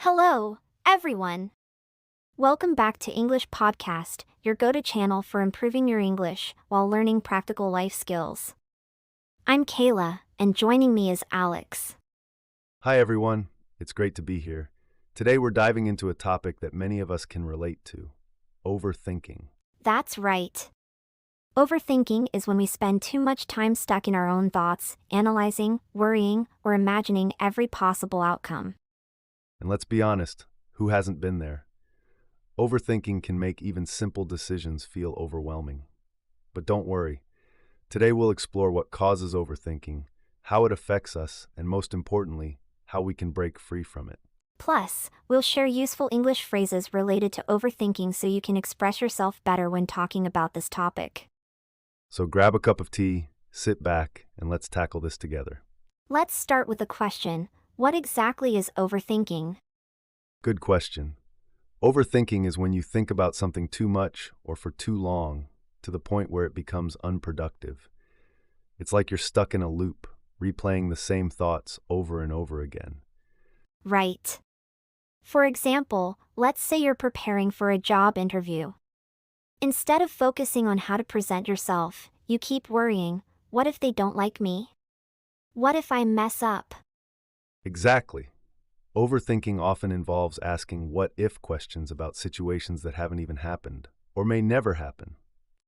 Hello, everyone. Welcome back to English Podcast, your go-to channel for improving your English while learning practical life skills. I'm Kayla, and joining me is Alex. Hi everyone, it's great to be here. Today we're diving into a topic that many of us can relate to, overthinking. That's right. Overthinking is when we spend too much time stuck in our own thoughts, analyzing, worrying, or imagining every possible outcome. And let's be honest, who hasn't been there? Overthinking can make even simple decisions feel overwhelming. But don't worry. Today we'll explore what causes overthinking, how it affects us, and most importantly, how we can break free from it. Plus, we'll share useful English phrases related to overthinking so you can express yourself better when talking about this topic. So grab a cup of tea, sit back, and let's tackle this together. Let's start with the question, what exactly is overthinking? Good question. Overthinking is when you think about something too much or for too long, to the point where it becomes unproductive. It's like you're stuck in a loop, replaying the same thoughts over and over again. Right. For example, let's say you're preparing for a job interview. Instead of focusing on how to present yourself, you keep worrying, what if they don't like me? What if I mess up? Exactly. Overthinking often involves asking what-if questions about situations that haven't even happened, or may never happen.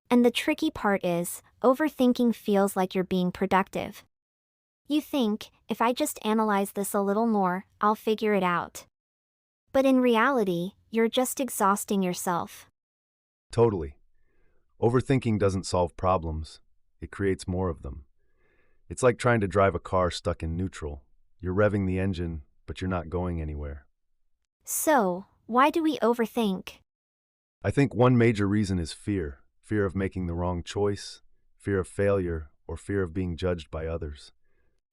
And the tricky part is, overthinking feels like you're being productive. You think, if I just analyze this a little more, I'll figure it out. But in reality, you're just exhausting yourself. Totally. Overthinking doesn't solve problems, it creates more of them. It's like trying to drive a car stuck in neutral. You're revving the engine, but you're not going anywhere. So, why do we overthink? I think one major reason is fear. Fear of making the wrong choice, fear of failure, or fear of being judged by others.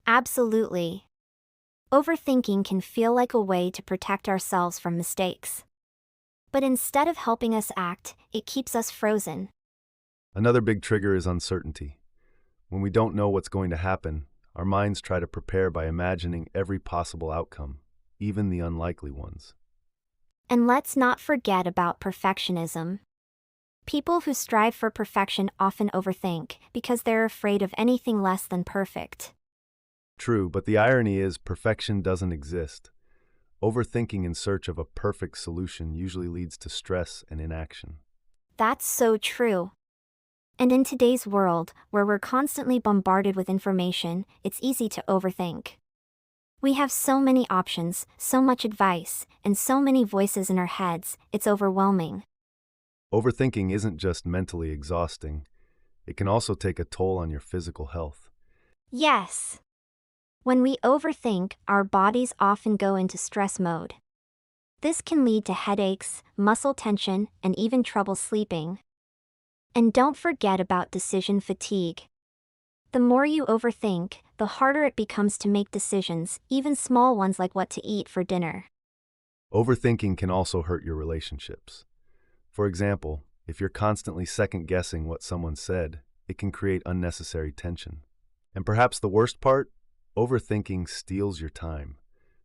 Absolutely. Overthinking can feel like a way to protect ourselves from mistakes. But instead of helping us act, it keeps us frozen. Another big trigger is uncertainty. When we don't know what's going to happen, our minds try to prepare by imagining every possible outcome, even the unlikely ones. And let's not forget about perfectionism. People who strive for perfection often overthink because they're afraid of anything less than perfect. True, but the irony is perfection doesn't exist. Overthinking in search of a perfect solution usually leads to stress and inaction. That's so true. And in today's world, where we're constantly bombarded with information, it's easy to overthink. We have so many options, so much advice, and so many voices in our heads, it's overwhelming. Overthinking isn't just mentally exhausting, it can also take a toll on your physical health. Yes. When we overthink, our bodies often go into stress mode. This can lead to headaches, muscle tension, and even trouble sleeping. And don't forget about decision fatigue. The more you overthink, the harder it becomes to make decisions, even small ones like what to eat for dinner. Overthinking can also hurt your relationships. For example, if you're constantly second-guessing what someone said, it can create unnecessary tension. And perhaps the worst part? Overthinking steals your time.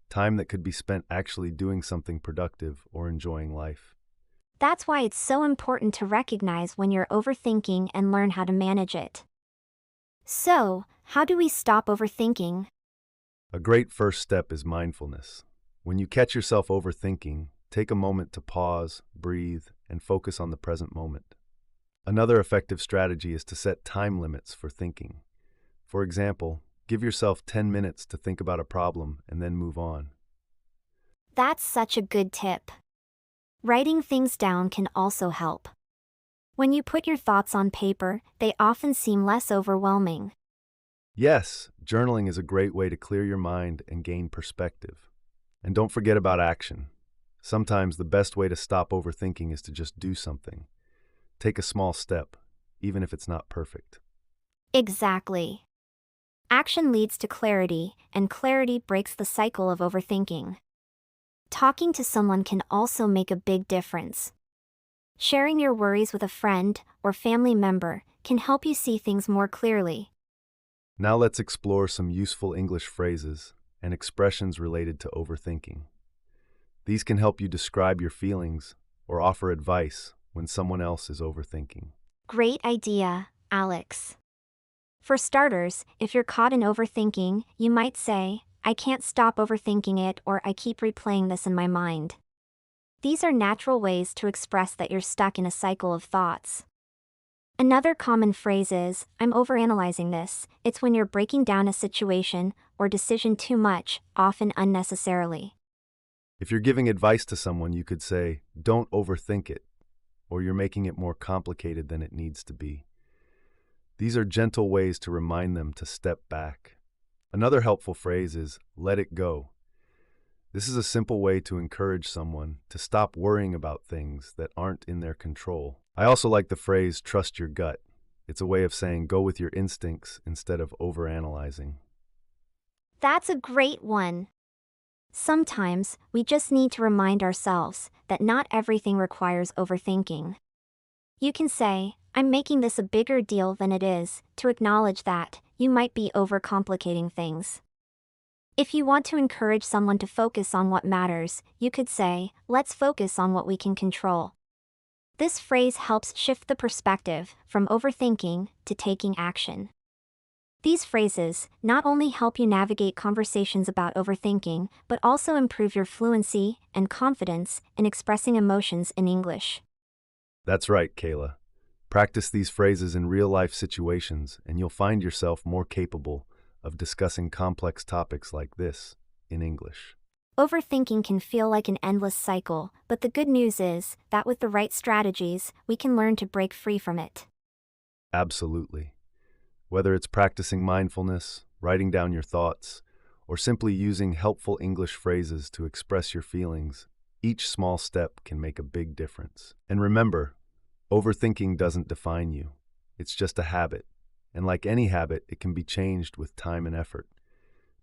Time that could be spent actually doing something productive or enjoying life. That's why it's so important to recognize when you're overthinking and learn how to manage it. So, how do we stop overthinking? A great first step is mindfulness. When you catch yourself overthinking, take a moment to pause, breathe, and focus on the present moment. Another effective strategy is to set time limits for thinking. For example, give yourself 10 minutes to think about a problem and then move on. That's such a good tip. Writing things down can also help. When you put your thoughts on paper, they often seem less overwhelming. Yes, journaling is a great way to clear your mind and gain perspective. And don't forget about action. Sometimes the best way to stop overthinking is to just do something. Take a small step, even if it's not perfect. Exactly. Action leads to clarity, and clarity breaks the cycle of overthinking. Talking to someone can also make a big difference. Sharing your worries with a friend or family member can help you see things more clearly. Now let's explore some useful English phrases and expressions related to overthinking. These can help you describe your feelings or offer advice when someone else is overthinking. Great idea, Alex. For starters, if you're caught in overthinking, you might say, I can't stop overthinking it, or I keep replaying this in my mind. These are natural ways to express that you're stuck in a cycle of thoughts. Another common phrase is, I'm overanalyzing this. It's when you're breaking down a situation or decision too much, often unnecessarily. If you're giving advice to someone, you could say, don't overthink it, or you're making it more complicated than it needs to be. These are gentle ways to remind them to step back. Another helpful phrase is, let it go. This is a simple way to encourage someone to stop worrying about things that aren't in their control. I also like the phrase, trust your gut. It's a way of saying go with your instincts instead of overanalyzing. That's a great one. Sometimes, we just need to remind ourselves that not everything requires overthinking. You can say, I'm making this a bigger deal than it is, to acknowledge that you might be overcomplicating things. If you want to encourage someone to focus on what matters, you could say, let's focus on what we can control. This phrase helps shift the perspective from overthinking to taking action. These phrases not only help you navigate conversations about overthinking, but also improve your fluency and confidence in expressing emotions in English. That's right, Kayla. Practice these phrases in real-life situations, and you'll find yourself more capable of discussing complex topics like this in English. Overthinking can feel like an endless cycle, but the good news is that with the right strategies, we can learn to break free from it. Absolutely. Whether it's practicing mindfulness, writing down your thoughts, or simply using helpful English phrases to express your feelings, each small step can make a big difference. And remember, overthinking doesn't define you. It's just a habit. And like any habit, it can be changed with time and effort.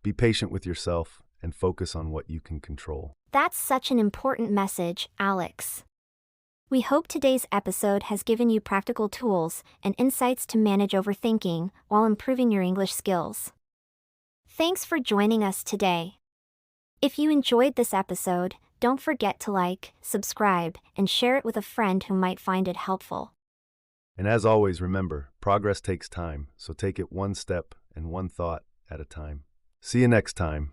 Be patient with yourself and focus on what you can control. That's such an important message, Alex. We hope today's episode has given you practical tools and insights to manage overthinking while improving your English skills. Thanks for joining us today. If you enjoyed this episode, don't forget to like, subscribe, and share it with a friend who might find it helpful. And as always, remember, progress takes time, so take it one step and one thought at a time. See you next time.